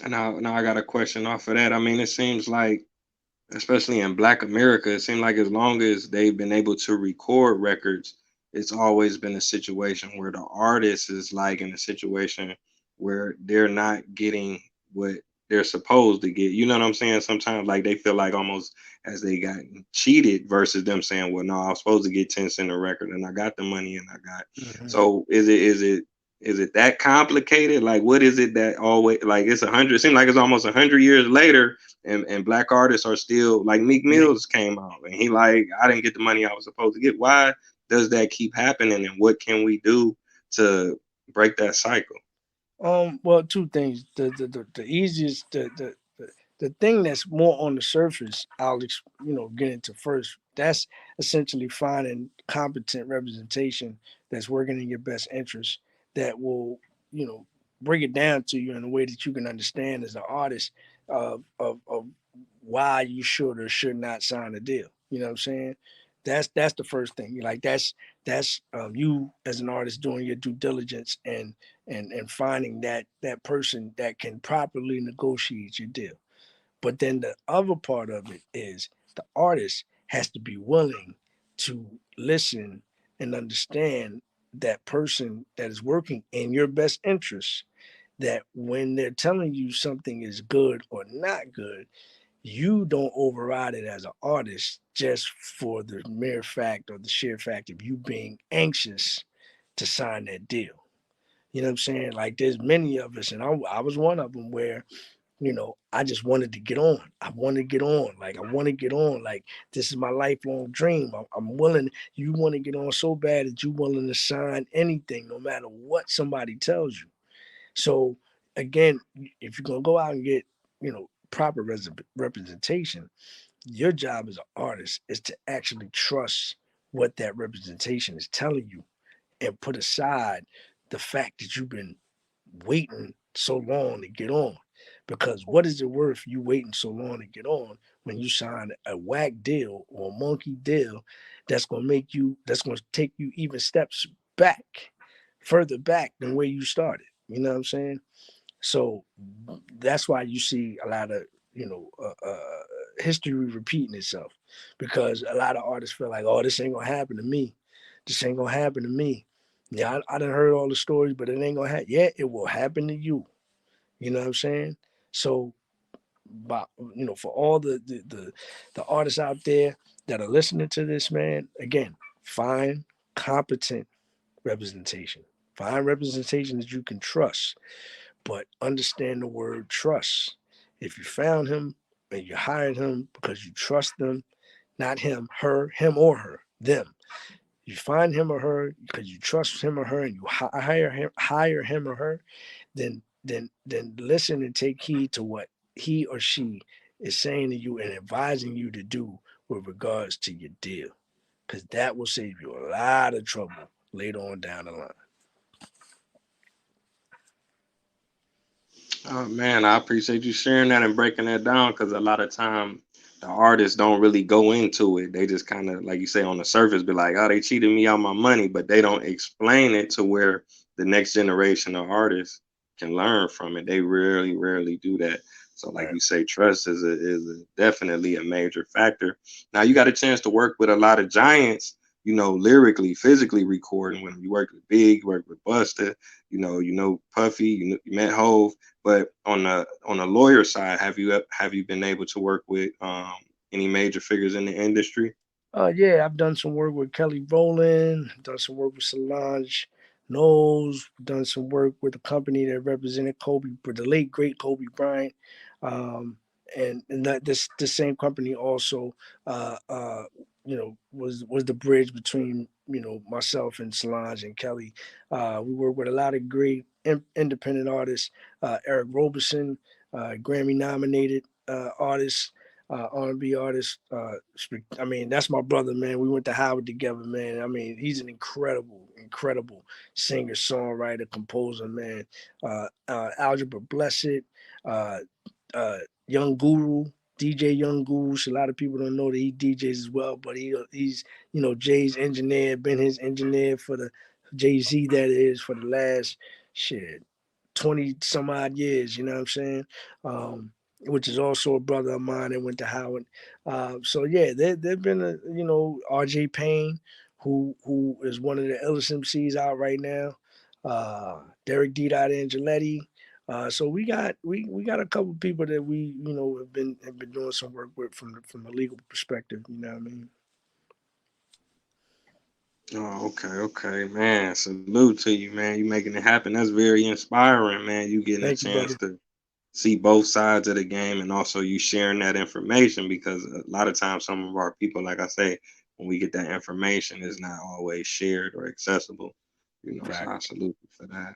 And now I got a question off of that. I mean, it seems like, especially in Black America, it seems like as long as they've been able to record records, it's always been a situation where the artist is like in a situation where they're not getting what they're supposed to get. You know what I'm saying? Sometimes like they feel like almost as they got cheated versus them saying, "Well, no, I was supposed to get 10 cent a record and I got the money and I got." Hmm. So is it that complicated? Like, what is it that always like it's 100? It seems like it's almost 100 years later, and black artists are still like Meek Mills came out and he like I didn't get the money I was supposed to get. Why does that keep happening, and what can we do to break that cycle? Well, two things. The easiest the thing that's more on the surface, get into first. That's essentially finding competent representation that's working in your best interest. That will, you know, bring it down to you in a way that you can understand as an artist of why you should or should not sign a deal. You know what I'm saying? That's the first thing. You like that's you as an artist doing your due diligence and finding that person that can properly negotiate your deal. But then the other part of it is the artist has to be willing to listen and understand that person that is working in your best interest, that when they're telling you something is good or not good, you don't override it as an artist just for the mere fact or the sheer fact of you being anxious to sign that deal. You know what I'm saying? Like there's many of us, and I was one of them where, I just wanted to get on. I want to get on. Like I want to get on. Like this is my lifelong dream. I'm willing. You want to get on so bad that you're willing to sign anything, no matter what somebody tells you. So again, if you're gonna go out and get, proper representation, your job as an artist is to actually trust what that representation is telling you and put aside the fact that you've been waiting so long to get on. Because what is it worth you waiting so long to get on when you sign a whack deal or a monkey deal that's gonna take you even steps back, further back than where you started. You know what I'm saying? So that's why you see a lot of history repeating itself, because a lot of artists feel like, oh, this ain't gonna happen to me. This ain't gonna happen to me. Yeah, I done heard all the stories, but it ain't gonna happen. Yeah, it will happen to you. You know what I'm saying? So, but for all the artists out there that are listening to this, man, again, find competent representation. Find representation that you can trust, but understand the word trust. If you found him and you hired him because you trust them, not him, her, him or her, them. You find him or her because you trust him or her, and you hire him or her, then listen and take heed to what he or she is saying to you and advising you to do with regards to your deal, because that will save you a lot of trouble later on down the line. Oh man, I appreciate you sharing that and breaking that down because a lot of time the artists don't really go into it. They just kind of, like you say, on the surface, be like, "Oh, they cheated me out my money," but they don't explain it to where the next generation of artists can learn from it. They rarely do that. So, like Right. you say, trust is definitely a major factor. Now, you got a chance to work with a lot of giants. Lyrically, physically recording when you work with Big, work with Busta. Puffy. You met Hove, but on the lawyer side, have you been able to work with any major figures in the industry? Yeah, I've done some work with Kelly Rowland, done some work with Solange Knowles, done some work with a company that represented Kobe, the late great Kobe Bryant, um, and that this same company also, was the bridge between myself and Solange and Kelly. We work with a lot of great independent artists, Eric Roberson, Grammy nominated artist, R&B artist. I mean, that's my brother, man. We went to Howard together, man. I mean, he's an incredible singer, songwriter, composer, man. Algebra Blessed, uh, Young Guru, DJ Young Guru. A lot of people don't know that he DJs as well, but he's Jay's engineer, been his engineer for the Jay Z, that is, for the last shit 20 some odd years, you know what I'm saying? Which is also a brother of mine that went to Howard. So yeah, there've been a, you know, RJ Payne, who is one of the illest MCs out right now. Derek D. Angeletti. So we got a couple people that we, you know, have been doing some work with from a legal perspective. You know what I mean? Oh, okay, man. Salute to you, man. You making it happen. That's very inspiring, man. You getting a Thank you, chance brother. to see both sides of the game, and also you sharing that information, because a lot of times some of our people, like I say, when we get that information, is not always shared or accessible. You know, so Fact. I salute you for that.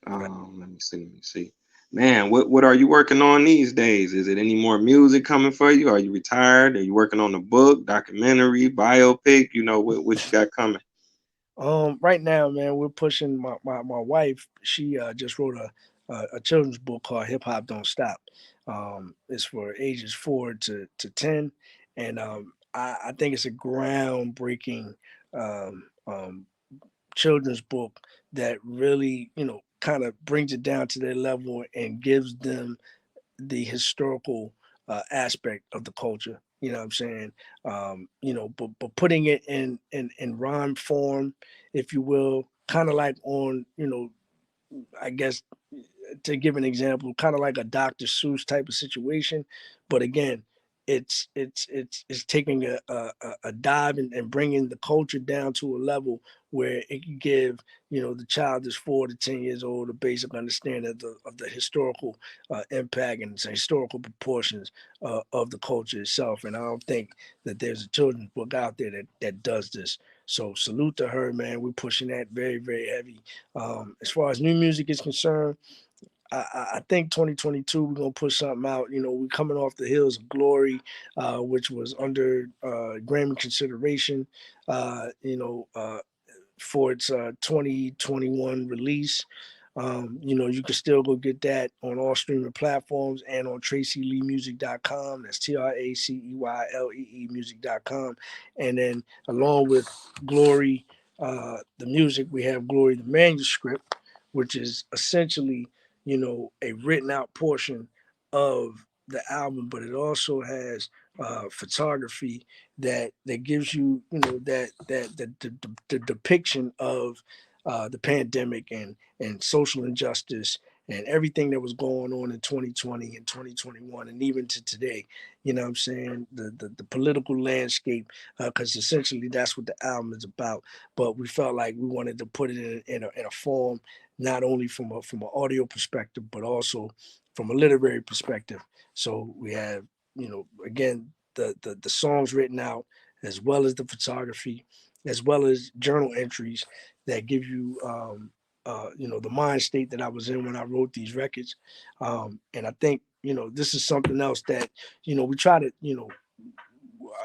Fact. Let me see. Man, what are you working on these days? Is it any more music coming for you? Are you retired? Are you working on a book, documentary, biopic? You know, what you got coming? Right now, man, we're pushing my wife. She just wrote a children's book called Hip Hop Don't Stop. It's for ages 4 to 10, and I think it's a groundbreaking um, um, children's book that really, you know, kind of brings it down to their level and gives them the historical aspect of the culture. You know what I'm saying? You know, but putting it in rhyme form, if you will, kind of like on, you know, I guess, to give an example, kind of like a Dr. Seuss type of situation, but again, it's taking a dive and bringing the culture down to a level where it can give, you know, the child that's 4 to 10 years old a basic understanding of the historical impact and the historical proportions of the culture itself. And I don't think that there's a children's book out there that does this. So salute to her, man. We're pushing that very, very heavy. As far as new music is concerned, I think 2022 we're gonna push something out. You know, we're coming off the heels of Glory, which was under Grammy consideration. You know, for its 2021 release. You know, you can still go get that on all streaming platforms and on TraceyLeeMusic.com. That's TraceYlee music.com. And then along with Glory, the music, we have Glory, the manuscript, which is essentially, you know, a written out portion of the album, but it also has photography that gives you, you know, the depiction of the pandemic and social injustice and everything that was going on in 2020 and 2021 and even to today. You know what I'm saying? The political landscape, because essentially that's what the album is about. But we felt like we wanted to put it in a form, not only from an audio perspective, but also from a literary perspective. So we have, you know, again, the songs written out, as well as the photography, as well as journal entries that give you, you know, the mind state that I was in when I wrote these records. And I think, you know, this is something else that, you know, we try to, you know,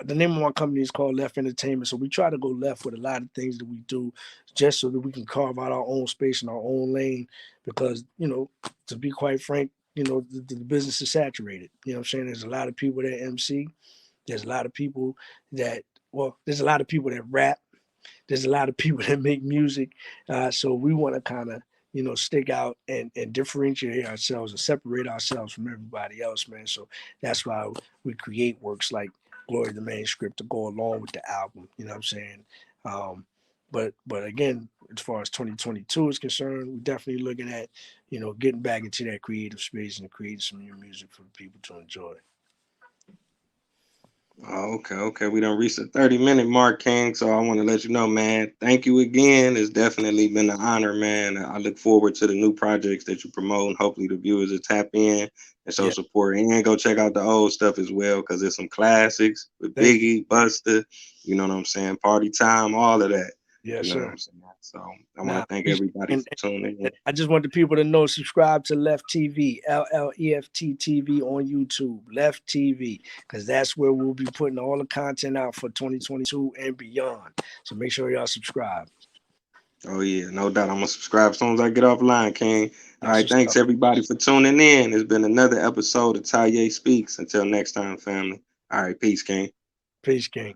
the name of my company is called Left Entertainment. So we try to go left with a lot of things that we do, just so that we can carve out our own space and our own lane. Because, you know, to be quite frank, you know, the business is saturated. You know what I'm saying? There's a lot of people that MC. There's a lot of people that, well, there's a lot of people that rap. There's a lot of people that make music. So we want to kind of, you know, stick out and differentiate ourselves and separate ourselves from everybody else, man. So that's why we create works like Glory the Manuscript to go along with the album. You know what I'm saying? Um, but again, as far as 2022 is concerned, we're definitely looking at, you know, getting back into that creative space and creating some new music for people to enjoy. Oh, okay. We done reached the 30-minute mark, King. So I want to let you know, man. Thank you again. It's definitely been an honor, man. I look forward to the new projects that you promote. And hopefully the viewers will tap in and show Yeah, support. And go check out the old stuff as well, because there's some classics with thank you. Biggie, Buster, you know what I'm saying? Party Time, all of that. Yes, You know what sir. I'm saying? So I want Now, to thank appreciate everybody and, for tuning in. I just want the people to know, subscribe to Left TV, LLEFT TV on YouTube, Left TV, because that's where we'll be putting all the content out for 2022 and beyond. So make sure y'all subscribe. Oh yeah, no doubt. I'm gonna subscribe as soon as I get offline, King. All That's right, what's thanks up. everybody for tuning in. It's been another episode of Taye Speaks. Until next time, family. All right, peace, King. Peace, King.